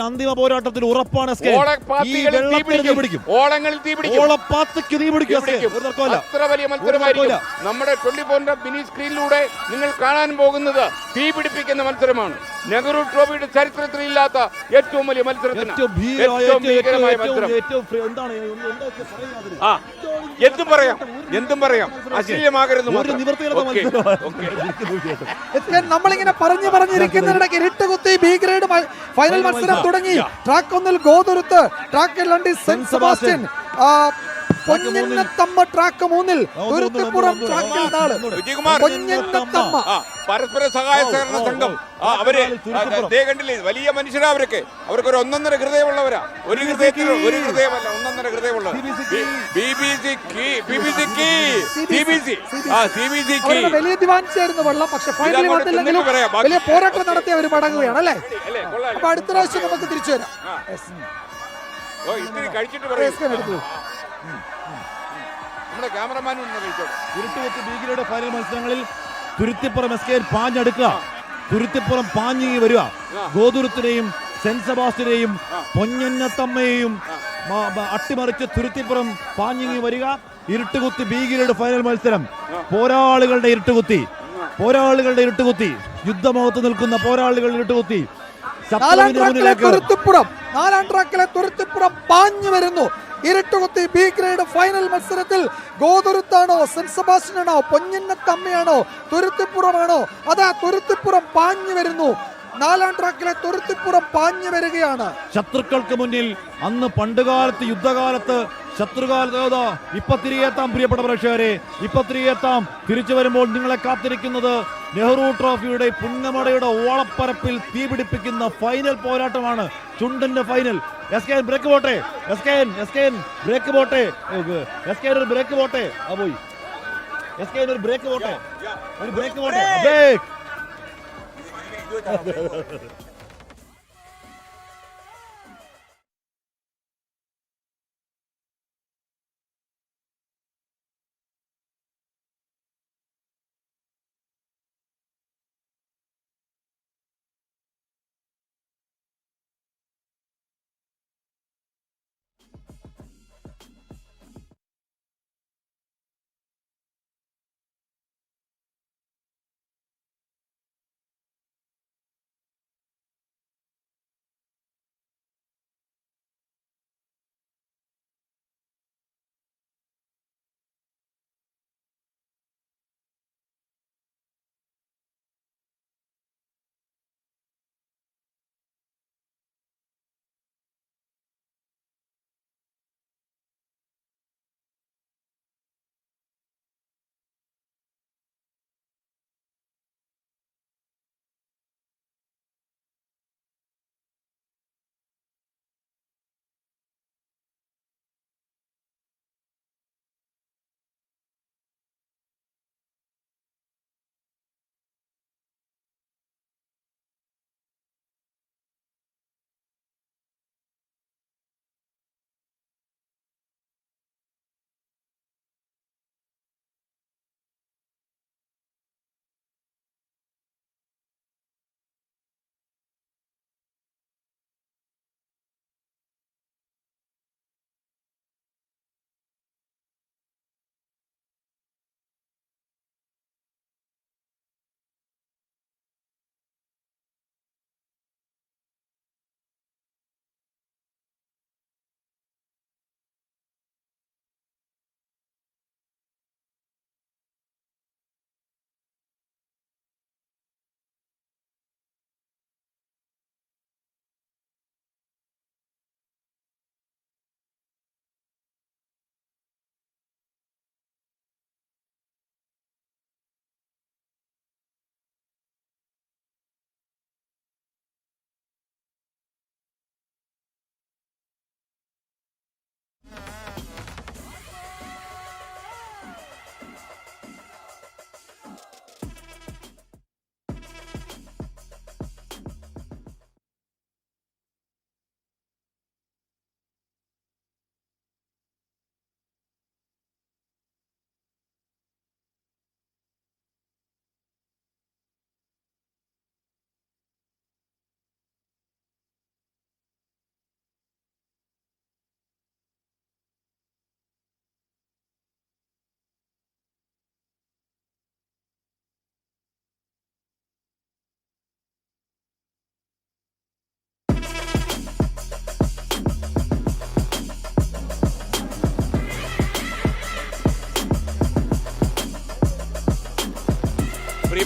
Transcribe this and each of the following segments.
അന്തിമ പോരാട്ടത്തിൽ ഉറപ്പാണ്. അത്ര വലിയ മത്സരമായിരിക്കും. നമ്മുടെ 24 മിനി സ്ക്രീനിലൂടെ നിങ്ങൾ കാണാൻ പോകുന്നത് തീ പിടിപ്പിക്കുന്ന മത്സരമാണ്. നെഹ്റു ട്രോഫിയുടെ ചരിത്രത്തിൽ ഇല്ലാത്ത ഏറ്റവും വലിയ മത്സരത്തിന് എന്തും പറയാം അശ്ലീലമാകരുത്. നമ്മളിങ്ങനെ പറഞ്ഞിരിക്കുന്നതിനിടയ്ക്ക് ഇരുട്ടുകുത്തി ബി ഗ്രേഡ് ഫൈനൽ മത്സരം തുടങ്ങി. Track 1 Gothuruthu, track 2 Saint Sebastian, Ponnathamma track 3 Thuruthipuram ട്രാക്കിൽ നാള് പൊന്നത്തമ്മ. പരസ്പര സഹായ സഹകരണ സംഘം അവര് കണ്ടില്ലേ, വലിയ മനുഷ്യരാ. അവർക്കൊരു ഒന്നൊന്നര ഹൃദയമുള്ളവരാ. ഒരു ഹൃദയമല്ല, ഒന്നൊന്നര ഹൃദയമുള്ളത്. വലിയ ദിവാൻസായിരുന്നു വെള്ളം. പക്ഷെ ഫൈനലിൽ വന്നില്ലെങ്കിലും വലിയ പോരാട്ടം നടത്തി അവർ മടങ്ങുകയാണ് അല്ലേ. അപ്പൊ അടുത്ത പ്രാവശ്യം നമുക്ക് തിരിച്ചു വരാം. ഇരുട്ടുകുത്തി ബീഗിലയുടെ ഫൈനൽ മത്സരങ്ങളിൽ തുരുത്തിപ്പുറം എസ്കേൻ പാഞ്ഞെടുക്കുക, തുരുത്തിപ്പുറം പാഞ്ഞി വരിക. ഗോതുരുത്തിനെയും സെന്റ് സെബാസ്റ്റ്യനെയും പൊന്നത്തമ്മയെയും അട്ടിമറിച്ച് തുരുത്തിപ്പുറം പാഞ്ഞിങ്ങി വരിക. ഇരുട്ടുകുത്തി ബീഗിലയുടെ ഫൈനൽ മത്സരം. പോരാളികളുടെ ഇരുട്ടുകുത്തി, യുദ്ധമുഖത്ത് നിൽക്കുന്ന പോരാളികളുടെ ഇരുട്ടുകുത്തി. നാലാം ട്രാക്കിലെ തുരുത്തിപ്പുറം പാഞ്ഞു വരുന്നു. ഇരുട്ടുകുത്തി ബി ഗ്രേഡ് ഫൈനൽ മത്സരത്തിൽ ഗോതുരുത്താണോ, സെന്റ് സെബാസ്റ്റ്യനാണോ, പൊന്നത്തമ്മയാണോ, തുരുത്തിപ്പുറമാണോ? അതാ തുരുത്തിപ്പുറം പാഞ്ഞു വരുന്നു. നാലാം ട്രാക്കിലെ തുരുത്തിപ്പുറം പാഞ്ഞു വരികയാണ്. ശത്രുക്കൾക്ക് മുന്നിൽ അന്ന് പണ്ടുകാലത്ത് യുദ്ധകാലത്ത് ശത്രുകാലത്ത് ഇപ്പൊ തിരികെത്താം. പ്രിയപ്പെട്ട പ്രേക്ഷകരെ, ഇപ്പൊ തിരികെത്താം. തിരിച്ചു വരുമ്പോൾ നിങ്ങളെ കാത്തിരിക്കുന്നത് നെഹ്റു ട്രോഫിയുടെ പുന്നമടയുടെ ഓളപ്പരപ്പിൽ തീപിടിപ്പിക്കുന്ന ഫൈനൽ പോരാട്ടമാണ്. ചുണ്ടന്റെ ഫൈനൽ. എസ്കേൻ ബ്രേക്ക് പോട്ടെ, എസ്കേൻ ബ്രേക്ക് പോട്ടെ, ഒരു ബ്രേക്ക് പോട്ടെ. ആ പോയി എസ്കേൻ, ഒരു ബ്രേക്ക് പോട്ടെ, ബ്രേക്ക്.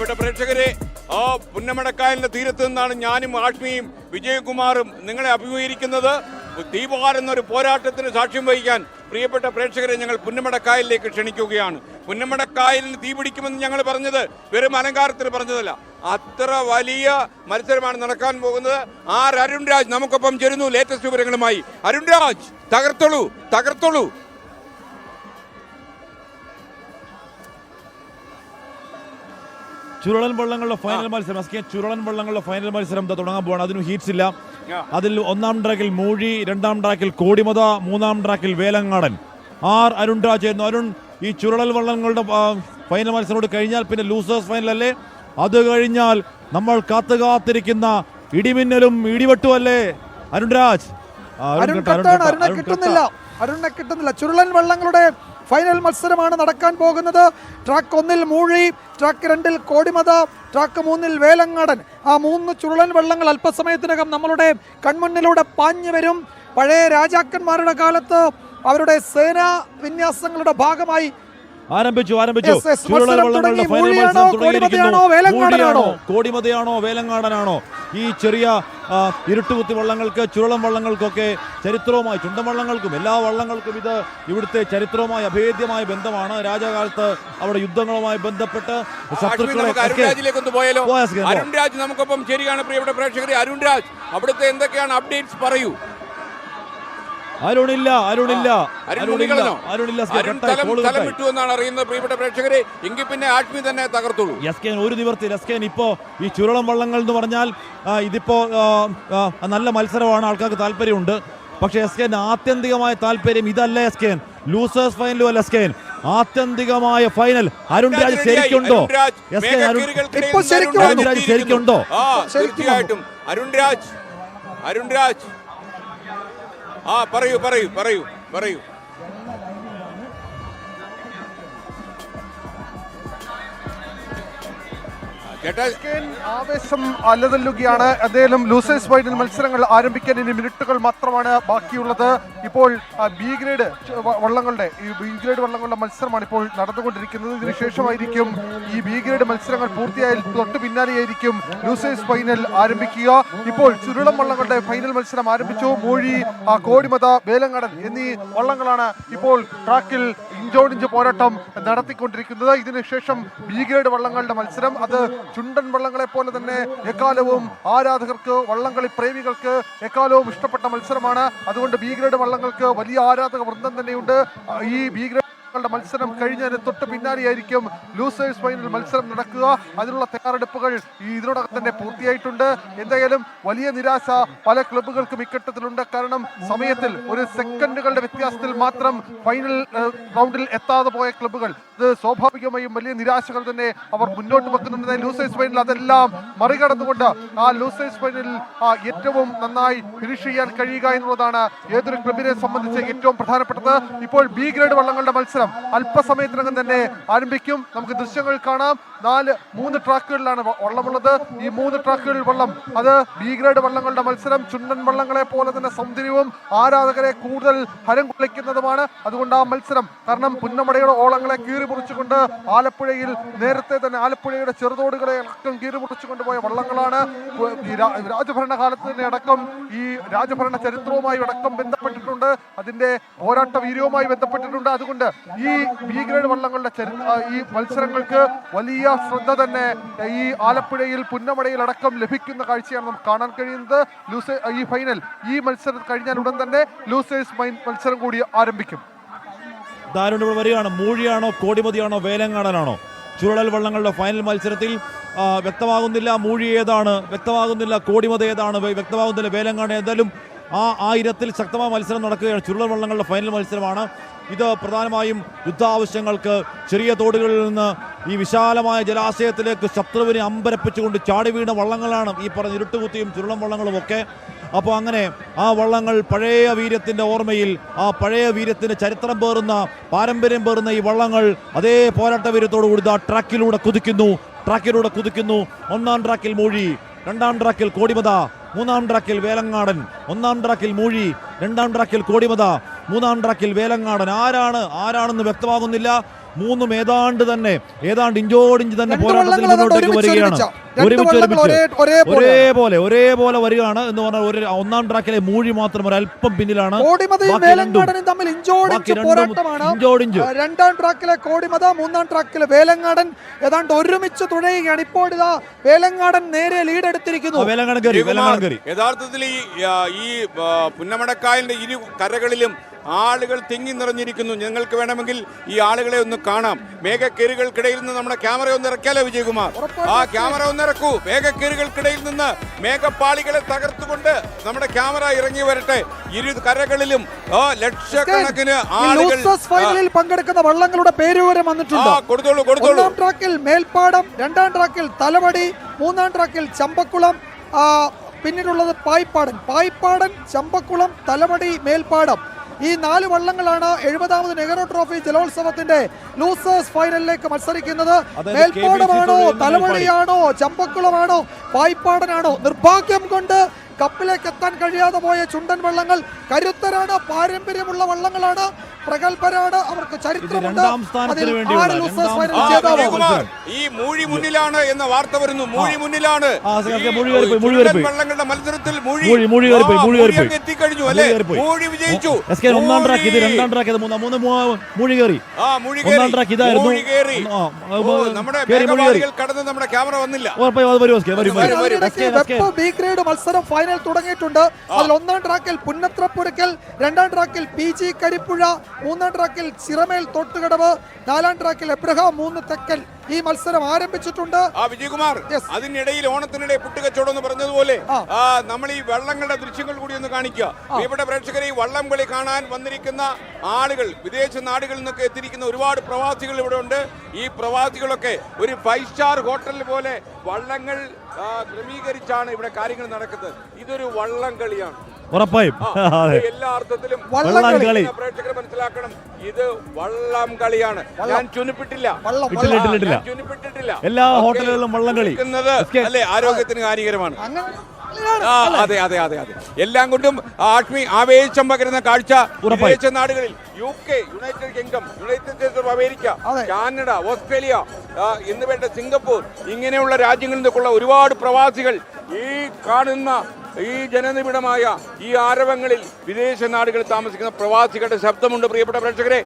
പ്രിയപ്പെട്ട പ്രേക്ഷകരെ, ആ പുന്നമടക്കായലിന്റെ തീരത്ത് നിന്നാണ് ഞാനും ആഷ്മിയും വിജയകുമാറും നിങ്ങളെ അഭിമുഖീകരിക്കുന്നത്. ദീപാർ എന്നൊരു പോരാട്ടത്തിന് സാക്ഷ്യം വഹിക്കാൻ പ്രിയപ്പെട്ട പ്രേക്ഷകരെ ഞങ്ങൾ പുന്നമടക്കായലിലേക്ക് ക്ഷണിക്കുകയാണ്. പുന്നമടക്കായലിന് തീപിടിക്കുമെന്ന് ഞങ്ങൾ പറഞ്ഞത് വെറും അലങ്കാരത്തിന് പറഞ്ഞതല്ല, അത്ര വലിയ മത്സരമാണ് നടക്കാൻ പോകുന്നത്. അരുൺ രാജ് നമുക്കൊപ്പം ചേരുന്നു ലേറ്റസ്റ്റ് വിവരങ്ങളുമായി. അരുൺ രാജ്, തകർത്തോളൂ. ചുരുളൻ വള്ളങ്ങളുടെ ഫൈനൽ മത്സരം, ചുരുളൻ വള്ളങ്ങളുടെ ഫൈനൽ മത്സരം തുടങ്ങാൻ പോവാണ്. അതിന് ഹീറ്റ്സ് ഇല്ല. അതിൽ ഒന്നാം ട്രാക്കിൽ മൂഴി, രണ്ടാം ട്രാക്കിൽ കോടിമത, മൂന്നാം ട്രാക്കിൽ വേലങ്ങാടൻ. അരുൺ രാജ് ആയിരുന്നു. അരുൺ, ഈ ചുരുളൽ വള്ളങ്ങളുടെ ഫൈനൽ മത്സരം കഴിഞ്ഞാൽ പിന്നെ ലൂസേഴ്സ് ഫൈനൽ അല്ലേ? അത് കഴിഞ്ഞാൽ നമ്മൾ കാത്തിരിക്കുന്ന ഇടിമിന്നലും ഇടിവെട്ടും അല്ലേ അരുൺ രാജ്? അരുണിനെ കിട്ടുന്നില്ല. ചുരുളൻ വള്ളങ്ങളുടെ ഫൈനൽ മത്സരമാണ് നടക്കാൻ പോകുന്നത്. ട്രാക്ക് 1-ൽ മൂഴി, ട്രാക്ക് 2-ൽ കോടിമത, ട്രാക്ക് 3-ൽ വേലങ്ങാടൻ. ആ 3 ചുരുളൻ വള്ളങ്ങൾ അല്പസമയത്തിനകം നമ്മളുടെ കൺമുന്നിലൂടെ പാഞ്ഞു വരും. പഴയ രാജാക്കന്മാരുടെ കാലത്ത് അവരുടെ സേനാ വിന്യാസങ്ങളുടെ ഭാഗമായി ആരംഭിച്ചു. ചുരുളൻ വള്ളങ്ങളുടെ ഫൈനൽ മത്സരം തുടങ്ങിയിരിക്കുന്നു. കോടിമതയാണോ വേലങ്ങാടനാണോ? ഈ ചെറിയ ഇരുട്ടുകുത്തി വള്ളങ്ങൾക്ക്, ചുരുളൻ വള്ളങ്ങൾക്കൊക്കെ ചരിത്രവുമായി, ചുണ്ടൻ വള്ളങ്ങൾക്കും എല്ലാ വള്ളങ്ങൾക്കും ഇത് ഇവിടുത്തെ ചരിത്രവുമായി അഭേദ്യമായ ബന്ധമാണ്. രാജകാലത്ത് അവിടെ യുദ്ധങ്ങളുമായി ബന്ധപ്പെട്ട് ശത്രുക്കളെ അരുൺ രാജ് നമുക്കൊപ്പം ചേരുകയാണ്. പ്രിയപ്പെട്ട പ്രേക്ഷകരെ, അരുൺ രാജ്, അവിടുത്തെ എന്തൊക്കെയാണ് അപ്ഡേറ്റ്സ് പറയൂ. അരുണില്ല. എന്നാണ് അറിയുന്നത് പ്രിയപ്പെട്ട പ്രേക്ഷകരെ. എങ്കിൽ പിന്നെ ആഷ്മി തന്നെ തകർത്തോളൂ. ഒരു നിവർത്തി. ഇപ്പോ ഈ ചുരുളം വള്ളങ്ങൾ എന്ന് പറഞ്ഞാൽ ഇതിപ്പോ നല്ല മത്സരമാണ്, ആൾക്കാർക്ക് താല്പര്യമുണ്ട്. പക്ഷേ ആത്യന്തികമായ താല്പര്യം ഇതല്ല. ലൂസേഴ്സ് ഫൈനലും അല്ല. ആത്യന്തികമായ ഫൈനൽ അരുൺ രാജ് ശരിക്കുണ്ടോ? ശരിക്കുണ്ടോ? തീർച്ചയായിട്ടും അരുൺ രാജ് പറയൂ. ആവേശം അലതല്ലുകയാണ്. എന്തായാലും ലൂസേഴ്സ് ഫൈനൽ മത്സരങ്ങൾ ആരംഭിക്കാൻ ഇനി മിനിറ്റുകൾ മാത്രമാണ് ബാക്കിയുള്ളത്. ഇപ്പോൾ ബി ഗ്രേഡ് വള്ളങ്ങളുടെ മത്സരമാണ് ഇപ്പോൾ നടന്നുകൊണ്ടിരിക്കുന്നത്. ഇതിനുശേഷമായിരിക്കും ഈ ബി ഗ്രേഡ് മത്സരങ്ങൾ പൂർത്തിയായാൽ തൊട്ട് പിന്നാലെയായിരിക്കും ലൂസേഴ്സ് ഫൈനൽ ആരംഭിക്കുക. ഇപ്പോൾ ചുരുളം വള്ളങ്ങളുടെ ഫൈനൽ മത്സരം ആരംഭിച്ചു. മൂഴി, കോടിമത, വേലങ്ങാടൻ എന്നീ വള്ളങ്ങളാണ് ഇപ്പോൾ ട്രാക്കിൽ ഇഞ്ചോടിഞ്ച് പോരാട്ടം നടത്തിക്കൊണ്ടിരിക്കുന്നത്. ഇതിനുശേഷം ബി ഗ്രേഡ് വള്ളങ്ങളുടെ മത്സരം, അത് ചുണ്ടൻ വള്ളങ്ങളെ പോലെ തന്നെ എക്കാലവും ആരാധകർക്ക്, വള്ളംകളി പ്രേമികൾക്ക് എക്കാലവും ഇഷ്ടപ്പെട്ട മത്സരമാണ്. അതുകൊണ്ട് ബി ഗ്രേഡ് വള്ളങ്ങൾക്ക് വലിയ ആരാധക വൃന്ദം തന്നെയുണ്ട്. ഈ ബി ഗ്രേഡ് മത്സരം കഴിഞ്ഞതിന് തൊട്ട് പിന്നാലെയായിരിക്കും ലൂസേഴ്സ് ഫൈനൽ മത്സരം നടക്കുക. അതിനുള്ള തയ്യാറെടുപ്പുകൾ ഇതിനോടകം തന്നെ പൂർത്തിയായിട്ടുണ്ട്. എന്തായാലും വലിയ നിരാശ പല ക്ലബ്ബുകൾക്കും ഇക്കട്ടത്തിലുണ്ട്. കാരണം സമയത്തിൽ ഒരു സെക്കൻഡുകളുടെ വ്യത്യാസത്തിൽ മാത്രം ഫൈനൽ റൗണ്ടിൽ എത്താതെ പോയ ക്ലബ്ബുകൾ, ഇത് സ്വാഭാവികമായും വലിയ നിരാശകൾ തന്നെ അവർ മുന്നോട്ട് വെക്കുന്നുണ്ട്. ലൂസേഴ്സ് ഫൈനൽ അതെല്ലാം മറികടന്നുകൊണ്ട് ആ ലൂസേഴ്സ് ഫൈനലിൽ ഏറ്റവും നന്നായി ഫിനിഷ് ചെയ്യാൻ കഴിയുക എന്നുള്ളതാണ് ഏതൊരു ക്ലബിനെ സംബന്ധിച്ച് ഏറ്റവും പ്രധാനപ്പെട്ടത്. ഇപ്പോൾ ബി ഗ്രേഡ് വള്ളങ്ങളുടെ മത്സരം അല്പസമയത്തിനകം തന്നെ ആരംഭിക്കും. നമുക്ക് ദൃശ്യങ്ങൾ കാണാം. 3 ട്രാക്കുകളിലാണ് വള്ളമുള്ളത്. ഈ 3 ട്രാക്കുകളിൽ വള്ളം, അത് ബി ഗ്രേഡ് വള്ളങ്ങളുടെ മത്സരം ചുണ്ടൻ വള്ളങ്ങളെ പോലെ തന്നെ സൗന്ദര്യവും ആരാധകരെ കൂടുതൽ ഹരം കൊള്ളിക്കുന്നതുമാണ്. അതുകൊണ്ട് ആ മത്സരം, കാരണം പുന്നമടയുടെ ഓളങ്ങളെ കീറിമുറിച്ചുകൊണ്ട് ആലപ്പുഴയിൽ നേരത്തെ തന്നെ ആലപ്പുഴയുടെ ചെറുതോടുകളെ അടക്കം കീറിമുറിച്ചുകൊണ്ട് പോയ വള്ളങ്ങളാണ്. രാജഭരണകാലത്ത് തന്നെ അടക്കം ഈ രാജഭരണ ചരിത്രവുമായി അടക്കം ബന്ധപ്പെട്ടിട്ടുണ്ട്. അതിന്റെ പോരാട്ട വീര്യവുമായി ബന്ധപ്പെട്ടിട്ടുണ്ട്. അതുകൊണ്ട് ഈ ബി ഗ്രേഡ് വള്ളങ്ങളുടെ ഈ മത്സരങ്ങൾക്ക് വലിയ ശ്രദ്ധ തന്നെ ഈ ആലപ്പുഴയിൽ, പുന്നമടയിൽ അടക്കം ലഭിക്കുന്ന കാഴ്ചയാണ് നമുക്ക് കാണാൻ കഴിയുന്നത്. ഈ ഫൈനൽ, ഈ മത്സരം കഴിഞ്ഞാൽ ഉടൻ തന്നെ ലൂസേഴ്സ് മത്സരം കൂടി ആരംഭിക്കും. വരികയാണ്. മൂഴിയാണോ, കോടിമതിയാണോ, വേലങ്ങാടനാണോ? ചുരുളൽ വള്ളങ്ങളുടെ ഫൈനൽ മത്സരത്തിൽ വ്യക്തമാകുന്നില്ല. മൂഴി ഏതാണ് വ്യക്തമാകുന്നില്ല, കോടിമത ഏതാണ് വ്യക്തമാകുന്നില്ല, വേലങ്ങാട്. എന്തായാലും ആ ഇനത്തിൽ ശക്തമായ മത്സരം നടക്കുകയാണ്. ചുരുളൻ വള്ളങ്ങളുടെ ഫൈനൽ മത്സരമാണ് ഇത്. പ്രധാനമായും യുദ്ധാവശ്യങ്ങൾക്ക് ചെറിയ തോടുകളിൽ നിന്ന് ഈ വിശാലമായ ജലാശയത്തിലേക്ക് ശത്രുവിനെ അമ്പരപ്പിച്ചുകൊണ്ട് ചാടി വീണ വള്ളങ്ങളാണ് ഈ പറഞ്ഞ ഇരുട്ടുകുത്തിയും ചുരുളൻ വള്ളങ്ങളും ഒക്കെ. അപ്പോൾ അങ്ങനെ ആ വള്ളങ്ങൾ പഴയ വീര്യത്തിൻ്റെ ഓർമ്മയിൽ, ആ പഴയ വീര്യത്തിൻ്റെ ചരിത്രം പേറുന്ന, പാരമ്പര്യം പേറുന്ന ഈ വള്ളങ്ങൾ അതേ പോരാട്ട വീര്യത്തോടു കൂടി ട്രാക്കിലൂടെ കുതിക്കുന്നു. ഒന്നാം ട്രാക്കിൽ മൂഴി, രണ്ടാം ട്രാക്കിൽ കോടിമത, മൂന്നാം ട്രാക്കിൽ വേലങ്ങാടൻ. ഒന്നാം ട്രാക്കിൽ മൂഴി, രണ്ടാം ട്രാക്കിൽ കോടിമത, മൂന്നാം ട്രാക്കിൽ വേലങ്ങാടൻ. ആരാണെന്ന് വ്യക്തമാകുന്നില്ല. മൂന്നും ഏതാണ്ട് ഇഞ്ചോടിഞ്ച് തന്നെ രണ്ട് പോരാട്ടത്തിൽ വള്ളങ്ങൾ മുന്നോട്ടേക്ക് ഒരുമിച്ച് വരികയാണ്. രണ്ട് വള്ളങ്ങൾ ഒരേപോലെ വരികയാണ് എന്ന് പറഞ്ഞാൽ ഒന്നാം ട്രാക്കിലെ മൂഴി മാത്രം ഒരല്പം പിന്നിലാണ്. കോടിമതയും വേലങ്ങാടനും തമ്മിൽ ഇഞ്ചോടിഞ്ച് പോരാട്ടമാണ്. രണ്ടാം ട്രാക്കിലെ കോടിമത, മൂന്നാം ട്രാക്കിലെ വേലങ്ങാടൻ ഏതാണ്ട് ഒരുമിച്ച് തുഴയുകയാണ്. ഇപ്പോൾ ഇതാ വേലങ്ങാടൻ നേരെ ലീഡ് എടുത്തിരിക്കുന്നു. യഥാർത്ഥത്തിൽ ഈ പുന്നമടക്കായലിന്റെ ഇരു കരകളിലും ആളുകൾ തിങ്ങി നിറഞ്ഞിരിക്കുന്നു. ഞങ്ങൾക്ക് വേണമെങ്കിൽ ഈ ആളുകളെ ഒന്ന് കാണാം. മേഘക്കേറുകൾക്കിടയിൽ നിന്ന് നമ്മുടെ ക്യാമറ ഒന്ന് ഇറക്കിയാലോ വിജയകുമാർ? ആ ക്യാമറ ഒന്ന് ഇറക്കൂ. മേഘക്കേറുകൾക്കിടയിൽ നിന്ന് മേഘപ്പാളികളെ തകർത്തുകൊണ്ട് നമ്മുടെ ക്യാമറ ഇറങ്ങി വരട്ടെ. ഇരു കരകളിലും ലക്ഷക്കണക്കിന് ആളുകൾ ഫൈനലിൽ പങ്കെടുക്കുന്ന വള്ളങ്ങളുടെ പേരുവരെ വന്നിട്ടുണ്ട്. കൊടുത്തോളൂ. ഒന്നാം ട്രാക്കിൽ മേൽപ്പാടം, രണ്ടാം ട്രാക്കിൽ തലവടി, മൂന്നാം ട്രാക്കിൽ ചമ്പക്കുളം, പിന്നീടുള്ളത് പായ്പാടൻ, ചമ്പക്കുളം, തലവടി, മേൽപ്പാടം. ഈ 4 വള്ളങ്ങളാണ് 70ാമത് നെഹ്റു ട്രോഫി ജലോത്സവത്തിന്റെ ലൂസേഴ്സ് ഫൈനലിലേക്ക് മത്സരിക്കുന്നത്. മേൽപ്പാടമാണോ, തലവടിയാണോ, ചമ്പക്കുളമാണോ, പായ്പാടനാണോ? നിർഭാഗ്യം കൊണ്ട് കപ്പിലേക്ക് എത്താൻ കഴിയാതെ പോയ ചുണ്ടൻ വള്ളങ്ങൾ കരുത്തരാണ്, പാരമ്പര്യമുള്ള വള്ളങ്ങളാണ്, പ്രഗത്ഭരാണ്, അവർക്ക് ചരിത്രമുണ്ട്. ഈ മൂഴി മുന്നിലാണ് എന്ന വാർത്ത വരുന്നു. മൂഴി മുന്നിലാണ്. വള്ളങ്ങളുടെ മത്സരത്തിൽ എത്തിക്കഴിഞ്ഞു അല്ലേ? മൂഴി വിജയിച്ചു. ഒന്നാം ട്രാക്ക് ഇത്, രണ്ടാം ട്രാക്ക് ഇത്, മൂഴി കയറി. നമ്മുടെ മേഘപാളികൾ കടന്ന് നമ്മുടെ ക്യാമറ വന്നില്ല. ബി ഗ്രേഡ് മത്സരം ഫൈനൽ തുടങ്ങിയിട്ടുണ്ട്. അതിൽ ഒന്നാം ട്രാക്കിൽ പുന്നത്രപ്പുരക്കൽ, രണ്ടാം ട്രാക്കിൽ PG കരിപ്പുഴ, മൂന്നാം ട്രാക്കിൽ ചിറമേൽ തൊട്ടുകടവ്, നാലാം ട്രാക്കിൽ എബ്രഹാം 3 തെക്കൽ. ഈ മത്സരം ആരംഭിച്ചിട്ടുണ്ട്. വിജയകുമാർ, അതിനിടയിൽ ഓണത്തിനിടെ പുട്ടുകച്ചവടം എന്ന് പറഞ്ഞതുപോലെ നമ്മൾ ഈ വള്ളങ്ങളുടെ ദൃശ്യങ്ങൾ കൂടി ഒന്ന് കാണിക്കുക. പ്രിയപ്പെട്ട പ്രേക്ഷകരെ, ഈ വള്ളം കളി കാണാൻ വന്നിരിക്കുന്ന ആളുകൾ, വിദേശ നാടുകളിൽ നിന്നൊക്കെ എത്തിയിരിക്കുന്ന ഒരുപാട് പ്രവാസികൾ ഇവിടെ ഉണ്ട്. ഈ പ്രവാസികളൊക്കെ ഒരു 5 സ്റ്റാർ ഹോട്ടൽ പോലെ വള്ളങ്ങൾ ക്രമീകരിച്ചാണ് ഇവിടെ കാര്യങ്ങൾ നടക്കുന്നത്. ഇതൊരു വള്ളം കളിയാണ് ഉറപ്പായും. എല്ലാ അർത്ഥത്തിലും വള്ളംകളി പ്രേക്ഷകർ മനസ്സിലാക്കണം. ഇത് വള്ളം കളിയാണ്. ഞാൻ ചുനിപ്പിട്ടില്ല. എല്ലാ ഹോട്ടലുകളിലും വള്ളംകളി അല്ലെ, ആരോഗ്യത്തിന് ഹാനികരമാണ്. അതെ. എല്ലാം കൊണ്ടും ആവേശം പകരുന്ന കാഴ്ച വിദേശ നാടുകളിൽ UK, United kingdom, United States of America, Canada, Australia എന്ന് വേണ്ട സിംഗപ്പൂർ, ഇങ്ങനെയുള്ള രാജ്യങ്ങളിൽ നിന്നൊക്കെയുള്ള ഒരുപാട് പ്രവാസികൾ ഈ കാണുന്ന ഈ ജനനിബിഡമായ ഈ ആരവങ്ങളിൽ വിദേശ നാടുകളിൽ താമസിക്കുന്ന പ്രവാസികളുടെ ശബ്ദമുണ്ട്. പ്രിയപ്പെട്ട പ്രേക്ഷകരെ.